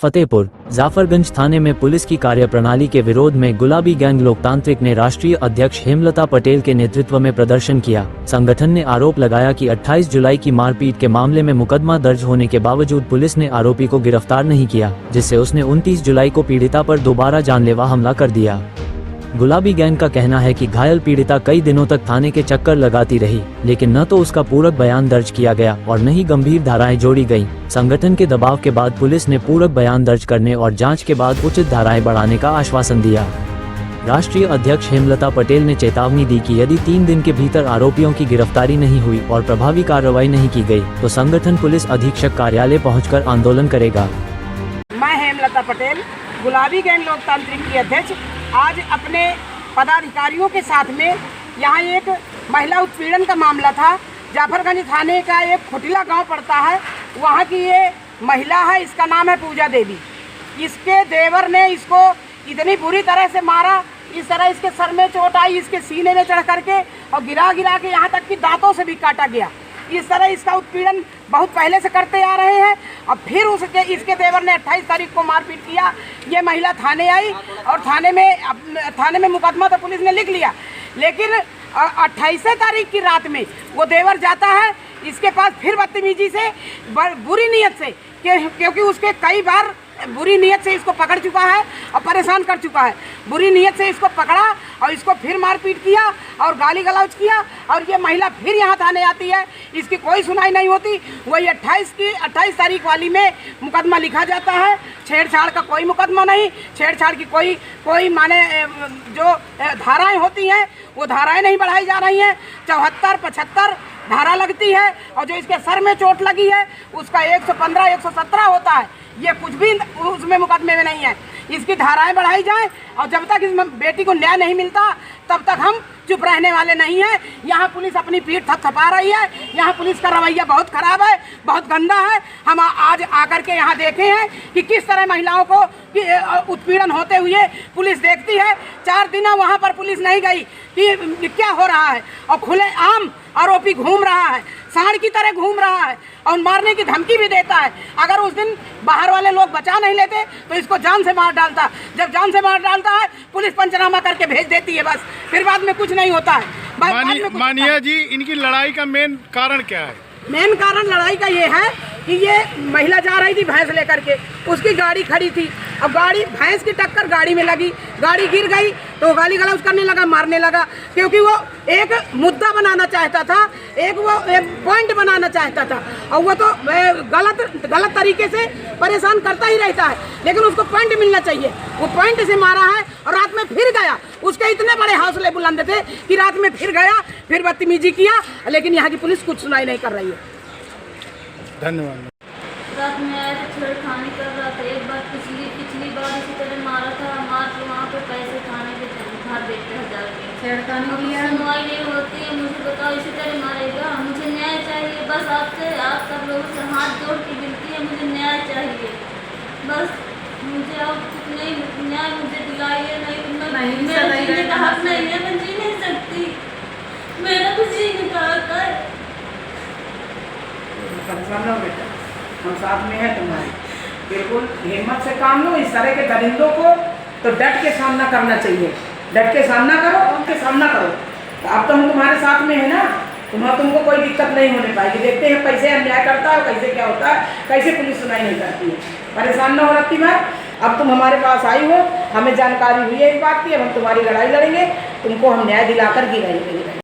फतेहपुर जाफरगंज थाने में पुलिस की कार्यप्रणाली के विरोध में गुलाबी गैंग लोकतांत्रिक ने राष्ट्रीय अध्यक्ष हेमलता पटेल के नेतृत्व में प्रदर्शन किया। संगठन ने आरोप लगाया कि 28 जुलाई की मारपीट के मामले में मुकदमा दर्ज होने के बावजूद पुलिस ने आरोपी को गिरफ्तार नहीं किया, जिससे उसने 29 जुलाई को पीड़िता पर दोबारा जानलेवा हमला कर दिया। गुलाबी गैंग का कहना है कि घायल पीड़िता कई दिनों तक थाने के चक्कर लगाती रही, लेकिन न तो उसका पूरक बयान दर्ज किया गया और न ही गंभीर धाराएं जोड़ी गईं। संगठन के दबाव के बाद पुलिस ने पूरक बयान दर्ज करने और जांच के बाद उचित धाराएं बढ़ाने का आश्वासन दिया। राष्ट्रीय अध्यक्ष हेमलता पटेल ने चेतावनी दी कि यदि 3 दिन के भीतर आरोपियों की गिरफ्तारी नहीं हुई और प्रभावी कार्रवाई नहीं की गई तो संगठन पुलिस अधीक्षक कार्यालय पहुंचकर आंदोलन करेगा। मैं हेमलता पटेल, गुलाबी गैंग लोकतांत्रिक की अध्यक्ष, आज अपने पदाधिकारियों के साथ में यहाँ एक महिला उत्पीड़न का मामला था। जाफरगंज थाने का एक खुटिला गांव पड़ता है, वहाँ की ये महिला है, इसका नाम है पूजा देवी। इसके देवर ने इसको इतनी बुरी तरह से मारा, इस तरह इसके सर में चोट आई, इसके सीने में चढ़ करके और गिरा के यहाँ तक कि दांतों से भी काटा गया। इस तरह इसका उत्पीड़न बहुत पहले से करते आ रहे हैं। अब फिर इसके देवर ने 28 तारीख को मारपीट किया। ये महिला थाने आई और थाने में मुकदमा तो पुलिस ने लिख लिया, लेकिन 28 तारीख की रात में वो देवर जाता है इसके पास फिर बदतमीजी से, बुरी नीयत से, क्योंकि उसके कई बार बुरी नीयत से इसको पकड़ चुका है और परेशान कर चुका है। बुरी नीयत से इसको पकड़ा और इसको फिर मारपीट किया और गाली गलौज किया और ये महिला फिर यहाँ थाने आती है, इसकी कोई सुनाई नहीं होती। वही 28 तारीख वाली में मुकदमा लिखा जाता है। छेड़छाड़ का कोई मुकदमा नहीं, छेड़छाड़ की कोई माने जो धाराएं होती हैं वो धाराएं नहीं बढ़ाई जा रही हैं। 74, 75 धारा लगती है और जो इसके सर में चोट लगी है उसका 115, 117 होता है। ये कुछ भी उसमें मुकदमे में नहीं है। इसकी धाराएं बढ़ाई जाएं और जब तक इस बेटी को न्याय नहीं मिलता तब तक हम चुप रहने वाले नहीं हैं। यहाँ पुलिस अपनी पीठ थपथपा रही है। यहाँ पुलिस का रवैया बहुत खराब है, बहुत गंदा है। हम आज आकर के यहाँ देखे हैं कि किस तरह महिलाओं को उत्पीड़न होते हुए पुलिस देखती है। 4 दिन वहाँ पर पुलिस नहीं गई कि क्या हो रहा है, और खुले आम आरोपी घूम रहा है, सांड की तरह घूम रहा है और मारने की धमकी भी देता है। अगर उस दिन बाहर वाले लोग बचा नहीं लेते तो इसको जान से मार डालता। जब जान से मार डालता है पुलिस पंचनामा करके भेज देती है, बस फिर बाद में कुछ नहीं होता है। मानिया जी, इनकी लड़ाई का मेन कारण क्या है? मेन कारण लड़ाई का ये है कि ये महिला जा रही थी भैंस लेकर के, उसकी गाड़ी खड़ी थी। अब गाड़ी, भैंस की टक्कर गाड़ी में लगी, गाड़ी गिर गई तो गाली गलौज करने लगा, मारने लगा, क्योंकि वो एक मुद्दा बनाना चाहता था, एक पॉइंट बनाना चाहता था और वो तो गलत तरीके से परेशान करता ही रहता है। लेकिन उसको पॉइंट मिलना चाहिए, वो पॉइंट से मारा है और रात में फिर गया। उसके इतने बड़े हौसले बुलंद थे कि रात में फिर गया, फिर बदतमीजी किया, लेकिन यहाँ की पुलिस कुछ सुनाई नहीं कर रही है। धन्यवाद। रात में आया तो छेड़खानी कर रहा था। एक बार पिछली बार इसी तरह मारा था, मार के वहाँ पे पैसे खाने के घर देते 1000 के। छेड़खानी किया, सुनवाई नहीं होती है। मुझे बताओ, इसी तरह मारेगा? मुझे न्याय चाहिए, बस आपसे, आप सब लोगों से हाथ जोड़ के विनती है, मुझे न्याय चाहिए। बस मुझे अब कुछ नहीं, न्याय मुझे दिलाइए। नहीं, मेरा जीने का हक नहीं है, मैं जी नहीं सकती, मेरा कुछ जीने का हक है। परेशान हो बेटा, हम साथ में हैं तुम्हारे, बिल्कुल हिम्मत से काम लो। इस तरह के दरिंदों को तो डट के सामना करना चाहिए, डट के सामना करो, उनके सामना करो। तो अब तो हम तुम्हारे साथ में है ना, तुमको कोई दिक्कत नहीं होने पाएगी। देखते हैं कैसे अन्याय करता है, कैसे क्या होता है, कैसे पुलिस सुनाई नहीं करती है। परेशान न हो रखती बात, अब तुम हमारे पास आई हो, हमें जानकारी हुई है इस बात की, अब हम तुम्हारी लड़ाई लड़ेंगे, तुमको हम न्याय दिलाकर ही रहेंगे।